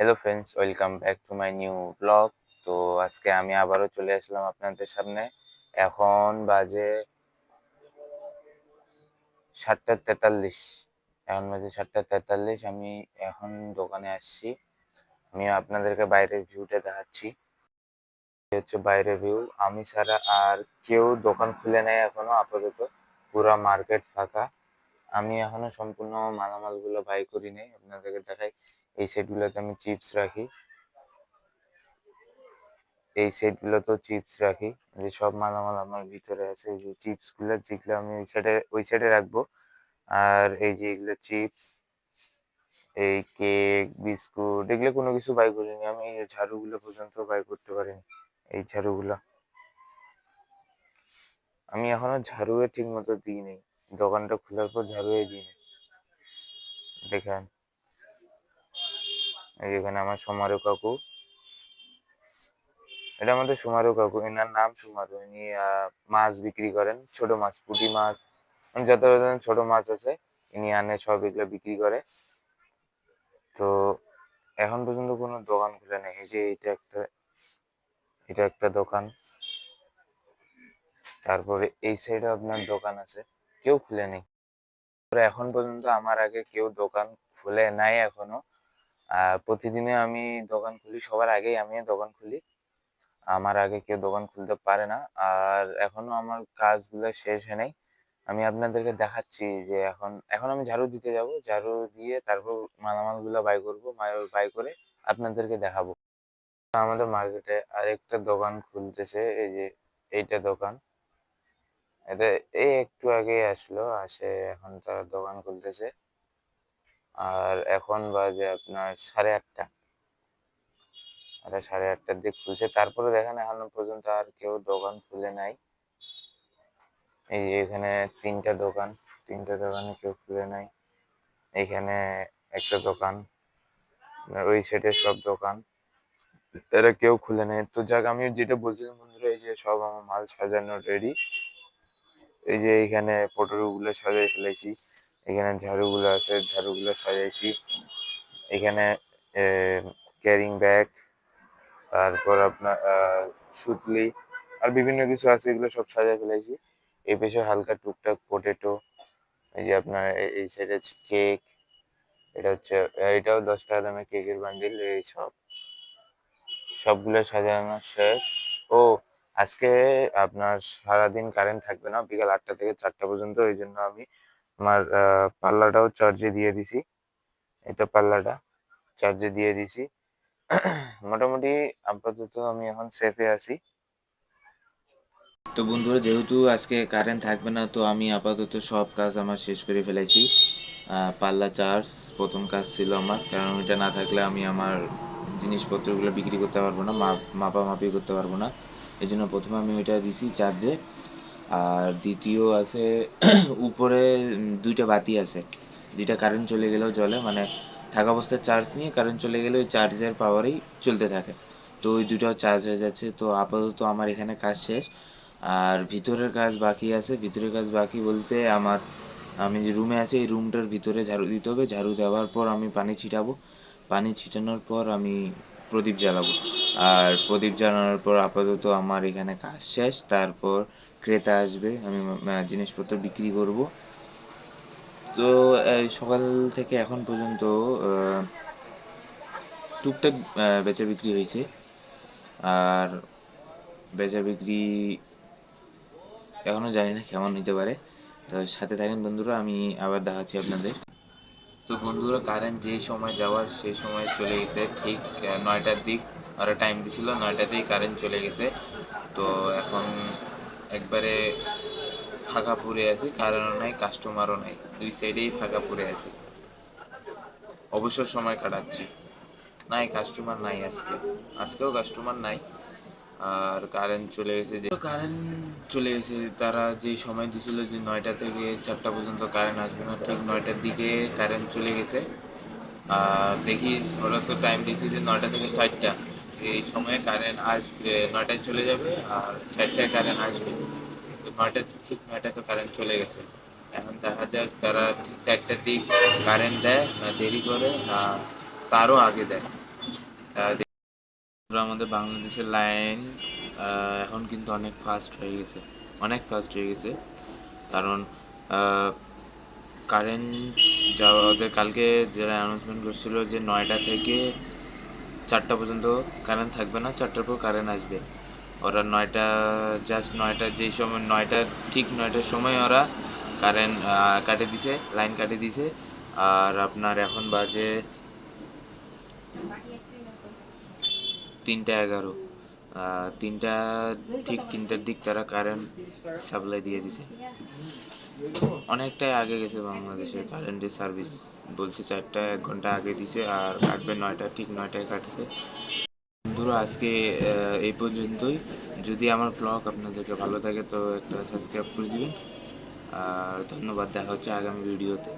Hello friends, welcome back to my new blog. তো আজকে আমি আবারও চলে আসলাম আপনাদের সামনে। এখন বাজে 7:43। আমি এখন দোকানে আসছি। আমি আপনাদেরকে বাইরের ভিউটা দেখাচ্ছি। এই হচ্ছে বাইরের ভিউ। আমি ছাড়া আর কেউ দোকান খুলে নেয় এখনো আপাতত। পুরা মার্কেট ফাঁকা। আমি এখনো সম্পূর্ণ মালামালগুলো বাই করি নাই। আপনাদেরকে দেখাই, এই সেটগুলোতে আমি চিপস রাখি। এই সেটগুলোতেও চিপস রাখি। যে সব মালামাল আমার ভিতরে আছে। এই যে চিপসগুলো যেগুলো আমি ওই সাইডে রাখবো। আর এই যে এগুলো চিপস, এই কেক, বিস্কুট এগুলো কোনো কিছু বাই করিনি। আমি এই ঝাড়ুগুলো পর্যন্ত বাই করতে পারিনি। এই ঝাড়ুগুলো আমি এখনো ঝাড়ুয়ে ঠিক মতো দিইনি। দোকানটা খোলার পর ঝাড়ুয়ে দিইনি। দেখেন, এই এখানে আমার সুমারু কাকু। এটা আমাদের সুমারু কাকু। এনার নাম সুমারু। ইনি মাছ বিক্রি করেন, ছোট মাছ, পুঁটি মাছ, মানে যত ধরনের ছোট মাছ আছে ইনি আনে, সব এগুলো বিক্রি করে। তো এখন পর্যন্ত কোনো দোকান খুলে নেই। এই যে এটা একটা দোকান। তারপরে এই সাইডে আপনার দোকান আছে, কেউ খুলে নেই। এখন পর্যন্ত আমার আগে কেউ দোকান খুলে নাই এখনো। প্রতিদিনে আমি দোকান খুলি, সবার আগেই আমি দোকান খুলি। আমার আগে কেউ দোকান খুলতে পারে না। আর এখনো আমার কাজগুলো শেষ হয় নাই। আমি আপনাদেরকে দেখাচ্ছি যে এখন এখন আমি ঝাড়ু দিতে যাব। ঝাড়ু দিয়ে তারপর মালামালগুলো বাই করব। বাই করে আপনাদেরকে দেখাবো। আমাদের মার্কেটে আরেকটা দোকান খুলতেছে। এই যে এইটা দোকান। এটা এই একটু আগেই আসলো। এখন তারা দোকান খুলতেছে। আর এখন বাজে আপনার 8:30। এটা 8:30টার দিক খুলছে। তারপরে দেখেন এখনো পর্যন্ত আর কেউ দোকান খুলে নাই। এই যে এখানে তিনটা দোকানে কেউ খুলে নাই। এখানে একটা দোকান, ওই সাইডে সব দোকান, এরা কেউ খুলে নেই। তো যাক, আমি যেটা বলছিলাম বন্ধুরা, এই যে সব আমার মাল সাজানো রেডি। এই যে এইখানে পটোরো গুলো সাজাই ফেলেছি। এখানে ঝাড়ুগুলো আছে, ঝাড়ুগুলো সাজাইছি। এখানে ক্যারিং ব্যাগ, তারপর আপনার সুতলি আর বিভিন্ন কিছু আছে, এগুলো সব সাজাই ফেলেছি। এই পেছনে হালকা টুকটাক পটেটো। এই যে আপনার এই সাইডে হচ্ছে কেক। এটাও 10 টাকা দামের কেকের বান্ডিল। এই সবগুলো সাজানো শেষ। ও, আজকে আপনার সারাদিন কারেন্ট থাকবে না, বিকাল 8টা থেকে 4টা পর্যন্ত। ওই জন্য আমি আমার পাল্লাটাও চার্জে দিয়ে দিছি। এটা পাল্লাটা চার্জে দিয়ে দিছি। মোটামুটি আপাতত আমি এখন সেফে আছি। তো বন্ধুরা, যেহেতু আজকে কারেন্ট থাকবে না, তো আমি আপাতত সব কাজ আমার শেষ করে ফেলেছি। পাল্লা চার্জ প্রথম কাজ ছিল আমার, কারণ ওইটা না থাকলে আমি আমার জিনিসপত্রগুলো বিক্রি করতে পারবো না, মাপামাপি করতে পারবো না। এই জন্য প্রথমে আমি ওইটা দিছি চার্জে। আর দ্বিতীয় আছে উপরে দুইটা বাতি আছে, দুইটা কারেন্ট চলে গেলেও জ্বলে, মানে থাকা অবস্থায় চার্জ নিয়ে কারেন্ট চলে গেলে ওই চার্জের পাওয়ারেই চলতে থাকে। তো ওই দুটাও চার্জ হয়ে যাচ্ছে। তো আপাতত আমার এখানে কাজ শেষ। আর ভিতরের কাজ বাকি আছে। ভিতরের কাজ বাকি বলতে আমি যে রুমে আছি, এই রুমটার ভিতরে ঝাড়ু দিতে হবে। ঝাড়ু দেওয়ার পর আমি পানি ছিটাবো। পানি ছিটানোর পর আমি প্রদীপ জ্বালাবো। আর প্রদীপ জ্বালানোর পর আপাতত আমার এখানে কাজ শেষ। তারপর ক্রেতা আসবে, আমি জিনিসপত্র বিক্রি করব। তো এই সকাল থেকে এখন পর্যন্ত টুকটাক বেচা বিক্রি হয়েছে। আর বেচা বিক্রি এখনো জানি না কেমন নিতে পারে। তো সাথে থাকেন বন্ধুরা, আমি আবার দেখাচ্ছি আপনাদের। তো বন্ধুরা, কারেন্ট যে সময় যাওয়ার সেই সময় চলে গেছে, ঠিক 9টার দিক। ওরা টাইম দিছিল 9টাতেই কারেন্ট চলে গেছে। তো এখন একবারে ফাঁকা পড়ে আছি, কারেন্টও নাই, কাস্টমারও নাই, দুই সাইডেই ফাঁকা পড়ে আছি। অবসর সময় কাটাচ্ছি। নাই, কাস্টমার নাই আজকেও কাস্টমার নাই। আর কারেন্ট চলে গেছে। তারা যে সময় দিছিল যে 9টা থেকে 4টা পর্যন্ত কারেন্ট আসবে না, ঠিক 9টার দিকে কারেন্ট চলে গেছে। আর দেখি, ওরা তো টাইম দিয়েছে যে 9টা থেকে 4টা, এই সময়ে কারেন্ট আসবে। 9টায় চলে যাবে আর 4টায় কারেন্ট আসবে। তো ঠিক 9টায় তো কারেন্ট চলে গেছে। এখন দেখা যাক তারা ঠিক 4টার দিক কারেন্ট দেয় না দেরি করে, না তারও আগে দেয়। আমাদের বাংলাদেশের লাইন এখন কিন্তু অনেক ফাস্ট হয়ে গেছে, অনেক ফাস্ট হয়ে গেছে। কারণ কারেন্ট যা ওদের কালকে যারা অ্যানাউন্সমেন্ট করছিল যে 9টা থেকে 4টা পর্যন্ত কারেন্ট থাকবে না, 4টার পর কারেন্ট আসবে। ওরা 9টা জাস্ট 9টা যেই সময় 9টা ঠিক 9টার সময় ওরা কারেন্ট কাটে দিছে, লাইন কাটে দিছে। আর আপনার এখন বাজে 3টা 11, 3টা ঠিক 3টার দিক তারা কারেন্ট সাপ্লাই দিয়ে দিছে। অনেকটাই আগে গেছে বাংলাদেশের কারেন্টের সার্ভিস। বলছে 4টা 1 ঘন্টা আগে দিছে আর কাটবে 9টা, ঠিক 9টায় কাটছে। বন্ধুরা আজকে এই পর্যন্তই। যদি আমার ব্লগ আপনাদেরকে ভালো থাকে তো একটা সাবস্ক্রাইব করে দিবেন। আর ধন্যবাদ, দেখা হচ্ছে আগামী ভিডিওতে।